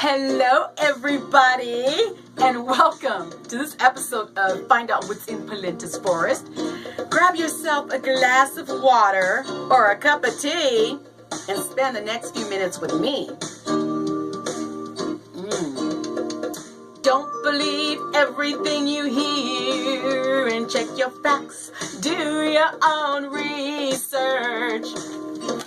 Hello everybody, and welcome to this episode of Find Out What's in Pelenta Forrest. Grab yourself a glass of water or a cup of tea and spend the next few minutes with me. Don't believe everything you hear and check your facts. Do your own research.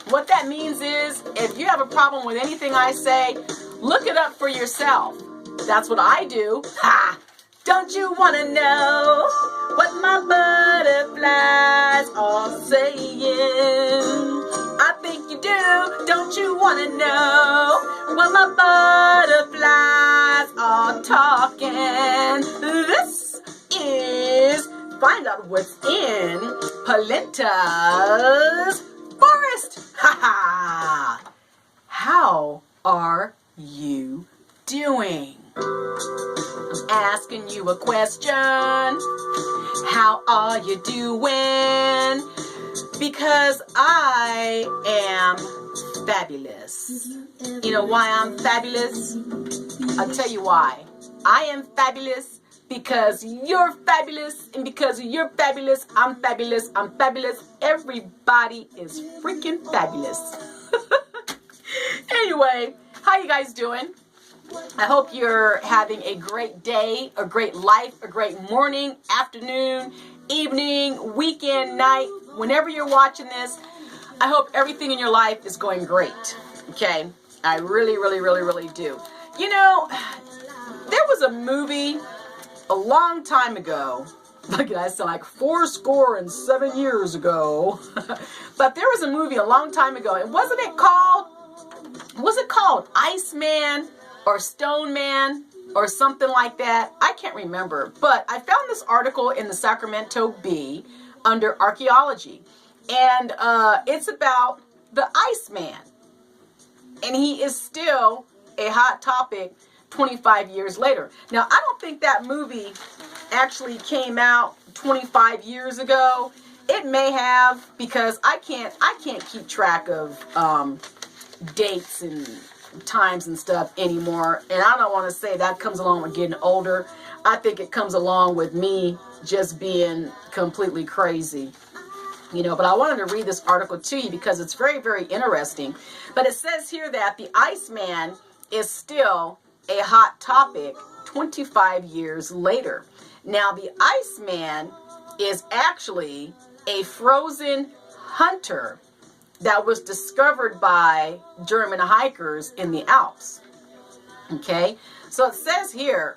What that means is, if you have a problem with anything I say, look it up for yourself. That's what I do. Ha! Don't you want to know what my butterflies are saying? I think you do. Don't you want to know what my butterflies are talking? This is Find Out What's in Pelenta's Forrest. Ha ha! How are you doing? I'm asking you a question. How are you doing? Because I am fabulous. You know why I'm fabulous? I'll tell you why. I am fabulous because you're fabulous, and because you're fabulous, I'm fabulous. I'm fabulous. Everybody is freaking fabulous. Anyway, how you guys doing? I hope you're having a great day, a great life, a great morning, afternoon, evening, weekend, night, whenever you're watching this. I hope everything in your life is going great. Okay? I really, really, really, really do. You know, there was a movie a long time ago. Look at that, I sound like 7 years ago. But there was a movie a long time ago, and was it called Iceman or Stone Man or something like that? I can't remember. But I found this article in the Sacramento Bee under archaeology. And it's about the Iceman. And he is still a hot topic 25 years later. Now, I don't think that movie actually came out 25 years ago. It may have, because I can't keep track of dates and times and stuff anymore. And I don't want to say that comes along with getting older. I think it comes along with me just being completely crazy. You know, but I wanted to read this article to you because it's very, very interesting. But it says here that the Iceman is still a hot topic 25 years later. Now, the Iceman is actually a frozen hunter that was discovered by German hikers in the Alps. Okay, so it says here,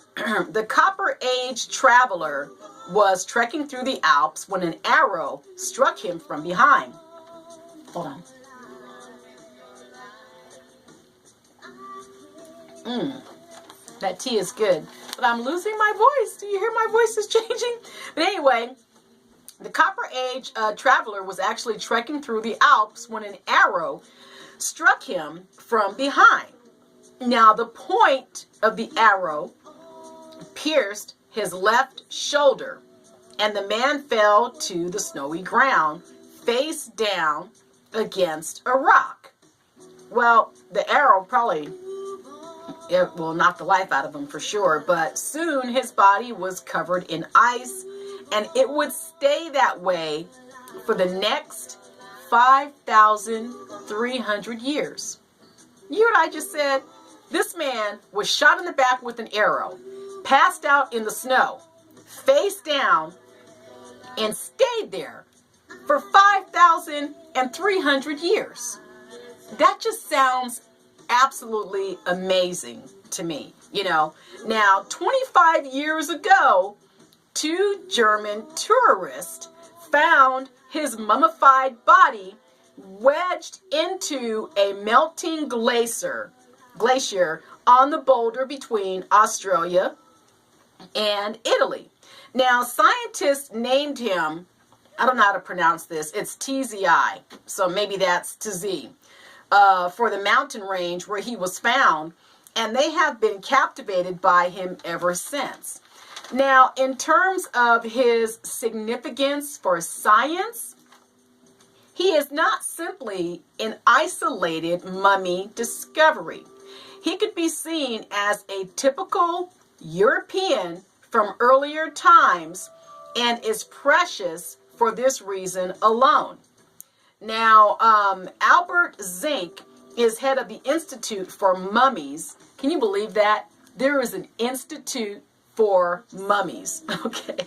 the Copper Age traveler was trekking through the Alps when an arrow struck him from behind. Hold on. That tea is good, but I'm losing my voice. Do you hear my voice is changing? But anyway, the Copper Age traveler was actually trekking through the Alps when an arrow struck him from behind. Now, the point of the arrow pierced his left shoulder, and the man fell to the snowy ground, face down against a rock. Well, the arrow probably, it will knock the life out of him for sure, but soon his body was covered in ice, and it would stay that way for the next 5,300 years. You heard what I just said? This man was shot in the back with an arrow, passed out in the snow, face down, and stayed there for 5,300 years. That just sounds absolutely amazing to me, you know. Now, 25 years ago, 2 German tourists found his mummified body wedged into a melting glacier on the boulder between Australia and Italy. Now, scientists named him, I don't know how to pronounce this, it's TZI, so maybe that's TZ, for the mountain range where he was found, and they have been captivated by him ever since. Now, in terms of his significance for science, he is not simply an isolated mummy discovery. he could be seen as a typical European from earlier times and is precious for this reason alone. Now, Albert Zink is head of the Institute for Mummies. Can you believe that? There is an institute for mummies, okay?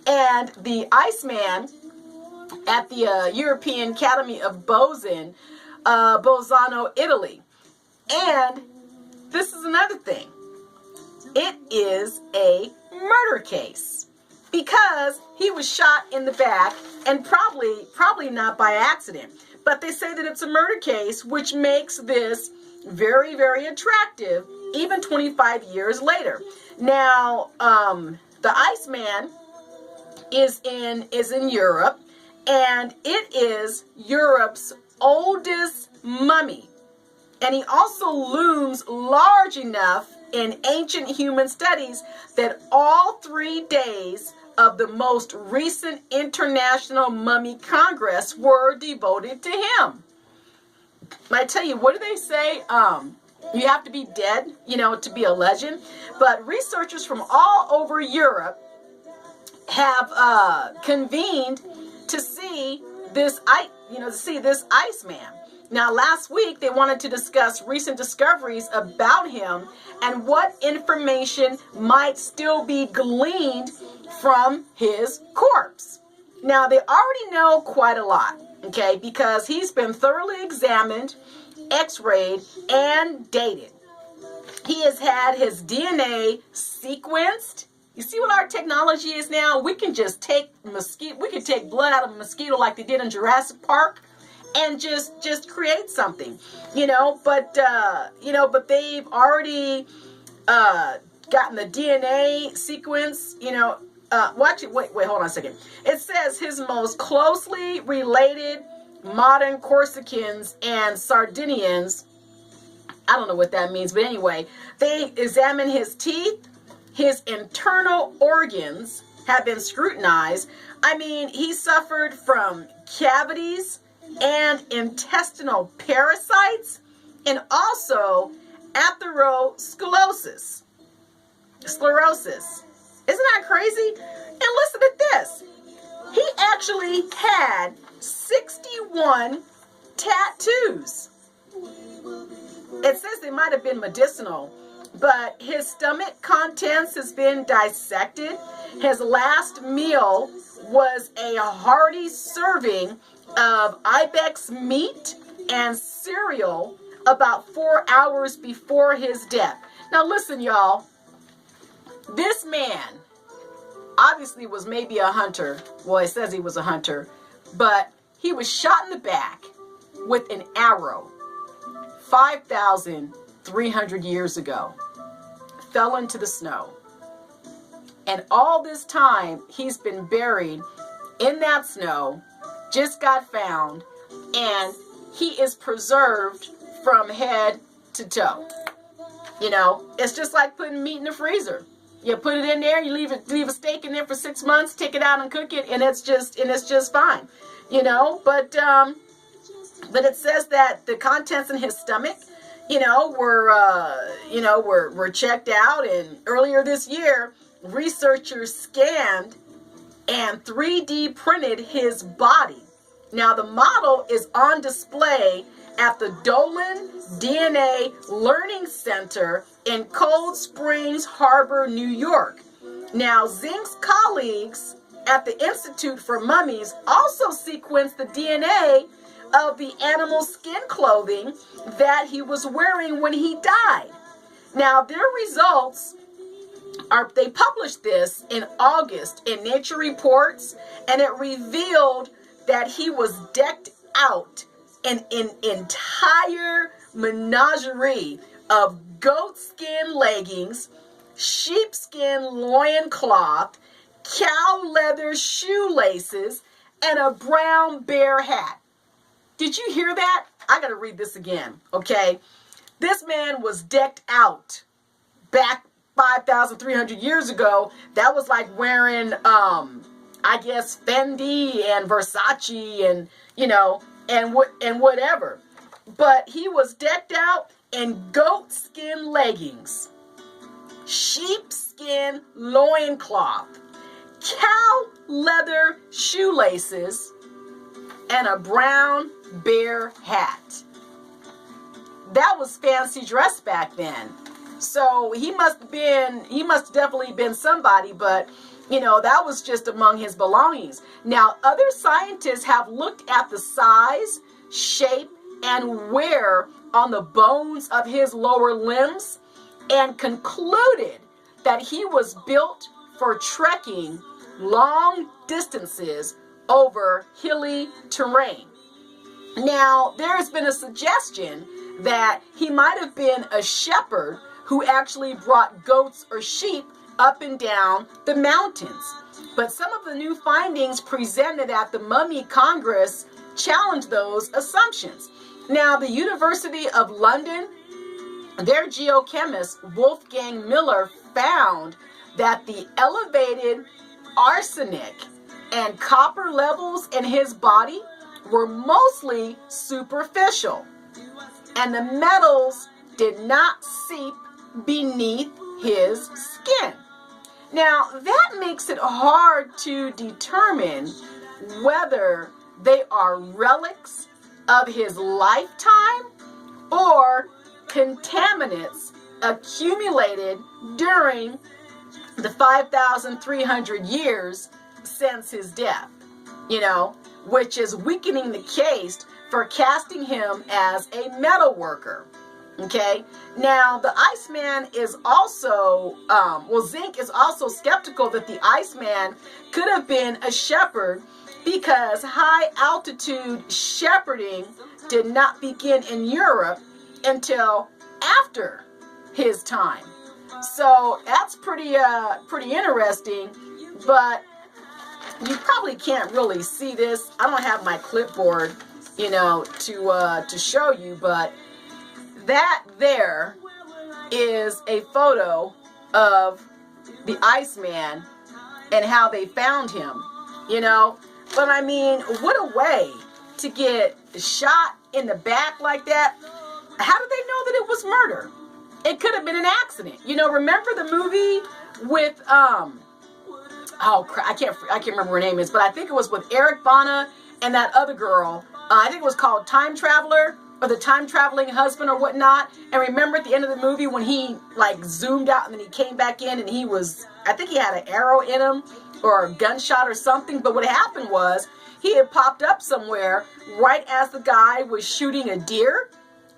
And the Iceman at the European Academy of Bolzano, Italy. And this is another thing. It is a murder case because he was shot in the back, and probably not by accident. But they say that it's a murder case, which makes this very, very attractive, even 25 years later. Now, the Iceman is in Europe, and it is Europe's oldest mummy. And he also looms large enough in ancient human studies that all 3 days of the most recent International Mummy Congress were devoted to him. I tell you, what do they say? You have to be dead, to be a legend. But researchers from all over Europe have convened to see this Iceman. Now, last week, they wanted to discuss recent discoveries about him and what information might still be gleaned from his corpse. Now, they already know quite a lot, okay, because he's been thoroughly examined, x-rayed, and dated. He has had his DNA sequenced. You see what our technology is now? We can just take blood out of a mosquito like they did in Jurassic Park and just create something, but they've already gotten the DNA sequence, wait, hold on a second. It says his most closely related modern Corsicans and Sardinians, I don't know what that means, but anyway, they examine his teeth, his internal organs have been scrutinized. I mean, he suffered from cavities and intestinal parasites, and also atherosclerosis. Isn't that crazy? And listen to this. He actually had 61 tattoos. It says they might have been medicinal, but his stomach contents has been dissected. His last meal was a hearty serving of ibex meat and cereal about 4 hours before his death. Now listen, y'all. This man obviously was maybe a hunter. Well, it says he was a hunter, but he was shot in the back with an arrow 5,300 years ago. Fell into the snow. And all this time, he's been buried in that snow, just got found, and he is preserved from head to toe. It's just like putting meat in the freezer. You put it in there, you leave a steak in there for 6 months, take it out and cook it, and it's just fine. But it says that the contents in his stomach, were checked out, and earlier this year, researchers scanned and 3D printed his body. Now, the model is on display at the Dolan DNA Learning Center in Cold Springs Harbor, New York. Now, Zink's colleagues at the Institute for Mummies also sequenced the DNA of the animal skin clothing that he was wearing when he died. Now, their results they published this in August in Nature Reports, and it revealed that he was decked out in an entire menagerie of goat skin leggings, sheepskin loincloth, cow leather shoelaces, and a brown bear hat. Did you hear that? I got to read this again, okay? This man was decked out back 5,300 years ago. That was like wearing, I guess, Fendi and Versace and, and whatever. But he was decked out in goat skin leggings, sheepskin loincloth, cow leather shoelaces, and a brown bear hat. That was fancy dress back then. So he must definitely been somebody, but that was just among his belongings. Now, other scientists have looked at the size, shape, and wear on the bones of his lower limbs and concluded that he was built for trekking long distances over hilly terrain. Now, there has been a suggestion that he might have been a shepherd who actually brought goats or sheep up and down the mountains. But some of the new findings presented at the Mummy Congress challenged those assumptions. Now, the University of London, their geochemist Wolfgang Miller found that the elevated arsenic and copper levels in his body were mostly superficial, and the metals did not seep beneath his skin. Now, that makes it hard to determine whether they are relics of his lifetime or contaminants accumulated during the 5,300 years since his death, which is weakening the case for casting him as a metal worker. Okay, now the Iceman is also, Zink is also skeptical that the Iceman could have been a shepherd because high altitude shepherding did not begin in Europe until after his time. So that's pretty interesting, but you probably can't really see this. I don't have my clipboard, to show you, but that there is a photo of the Iceman and how they found him, But I mean, what a way to get shot in the back like that. How did they know that it was murder? It could have been an accident. Remember the movie with, I can't remember her name is, but I think it was with Eric Bana and that other girl. I think it was called Time Traveler, or the time traveling husband or whatnot. And remember at the end of the movie when he zoomed out and then he came back in and I think he had an arrow in him or a gunshot or something. But what happened was he had popped up somewhere right as the guy was shooting a deer,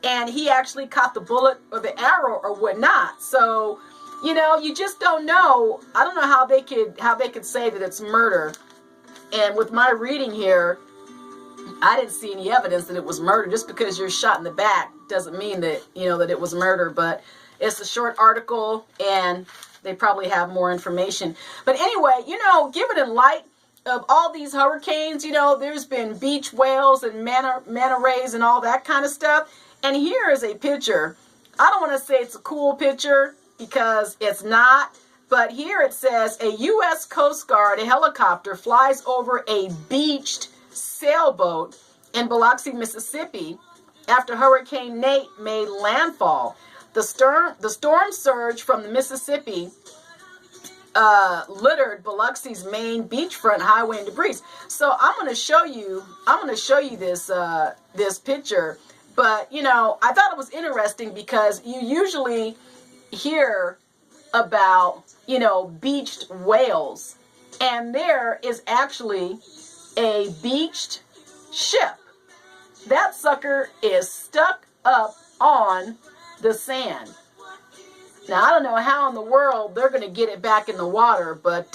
and he actually caught the bullet or the arrow or whatnot. So, you just don't know. I don't know how they could say that it's murder. And with my reading here, I didn't see any evidence that it was murder. Just because you're shot in the back doesn't mean that, that it was murder. But it's a short article and they probably have more information. But anyway, given in light of all these hurricanes, there's been beach whales and manta rays and all that kind of stuff. And here is a picture. I don't want to say it's a cool picture because it's not. But here it says a U.S. Coast Guard helicopter flies over a beached sailboat in Biloxi, Mississippi after Hurricane Nate made landfall. The storm surge from the Mississippi littered Biloxi's main beachfront highway and debris. So I'm going to show you this picture. But I thought it was interesting because you usually hear about beached whales, and there is actually a beached ship. That sucker is stuck up on the sand. Now, I don't know how in the world they're going to get it back in the water, but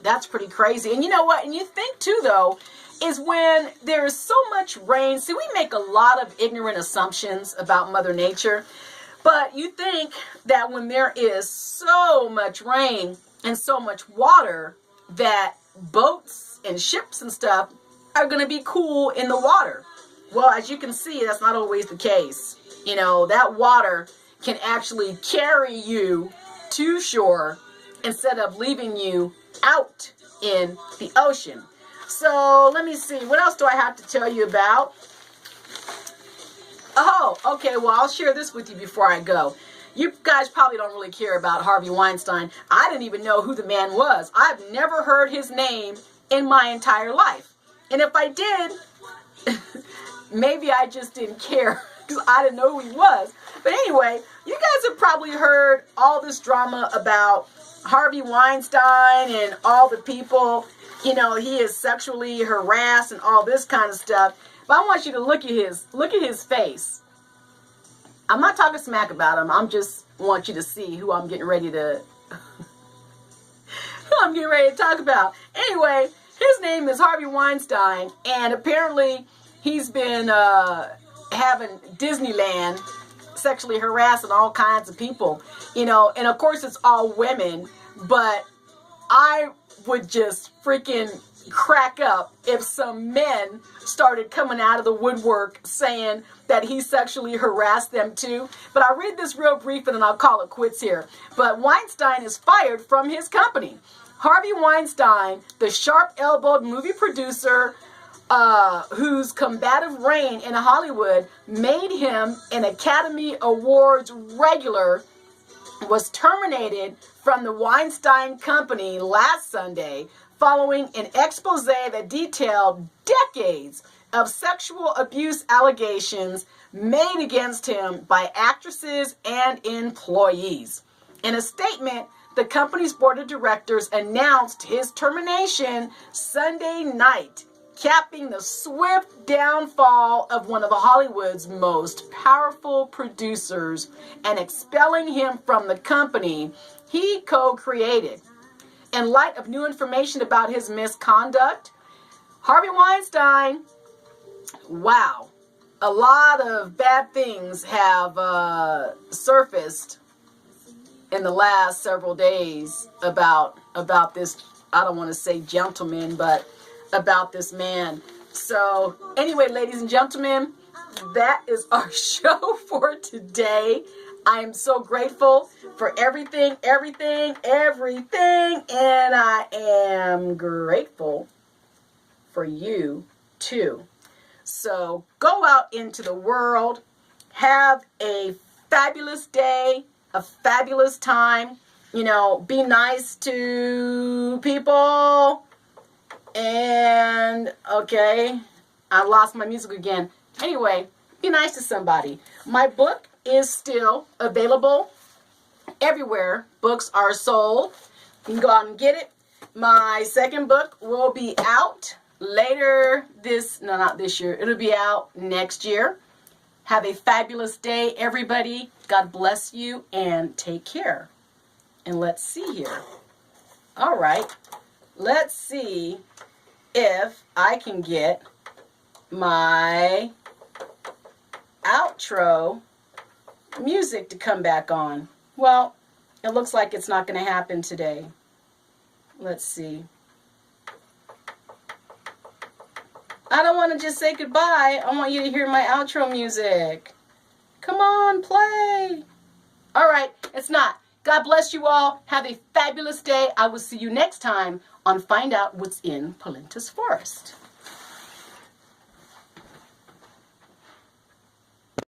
that's pretty crazy. And you know what? And you think, too, though, is when there is so much rain. See, we make a lot of ignorant assumptions about Mother Nature, but you think that when there is so much rain and so much water that boats and ships and stuff are going to be cool in the water. Well, as you can see, that's not always the case. That water can actually carry you to shore instead of leaving you out in the ocean. So let me see. What else do I have to tell you about? Oh, Oh, okay, well, I'll share this with you before I go. You guys probably don't really care about Harvey Weinstein. I didn't even know who the man was. I've never heard his name in my entire life. And if I did, maybe I just didn't care because I didn't know who he was. But anyway, you guys have probably heard all this drama about Harvey Weinstein and all the people, he is sexually harassed and all this kind of stuff. But I want you to look at his face. I'm not talking smack about him. I'm just want you to see who I'm getting ready to talk about. Anyway, his name is Harvey Weinstein, and apparently he's been having Disneyland sexually harassing all kinds of people, and of course it's all women, but I would just freaking crack up if some men started coming out of the woodwork saying that he sexually harassed them too. But I'll read this real brief and then I'll call it quits here. But Weinstein is fired from his company. Harvey Weinstein, the sharp-elbowed movie producer whose combative reign in Hollywood made him an Academy Awards regular, was terminated from the Weinstein Company last Sunday following an expose that detailed decades of sexual abuse allegations made against him by actresses and employees. In a statement, the company's board of directors announced his termination Sunday night, capping the swift downfall of one of Hollywood's most powerful producers and expelling him from the company he co-created. In light of new information about his misconduct, Harvey Weinstein, wow, a lot of bad things have surfaced in the last several days about this, I don't want to say gentleman, but about this man. So anyway, ladies and gentlemen, that is our show for today. I am so grateful for everything, and I am grateful for you too. So go out into the world, have a fabulous day, a fabulous time, be nice to people, and okay, I lost my music again. Anyway, be nice to somebody. My book is still available everywhere books are sold. You can go out and get it. My second book will be out later not this year. It'll be out next year. Have a fabulous day, everybody. God bless you and take care. And let's see here. All right. Let's see if I can get my outro music to come back on. Well, it looks like it's not going to happen today. Let's see. I don't want to just say goodbye. I want you to hear my outro music. Come on, play. All right, it's not. God bless you all. Have a fabulous day. I will see you next time on Find Out What's in Pelenta Forrest.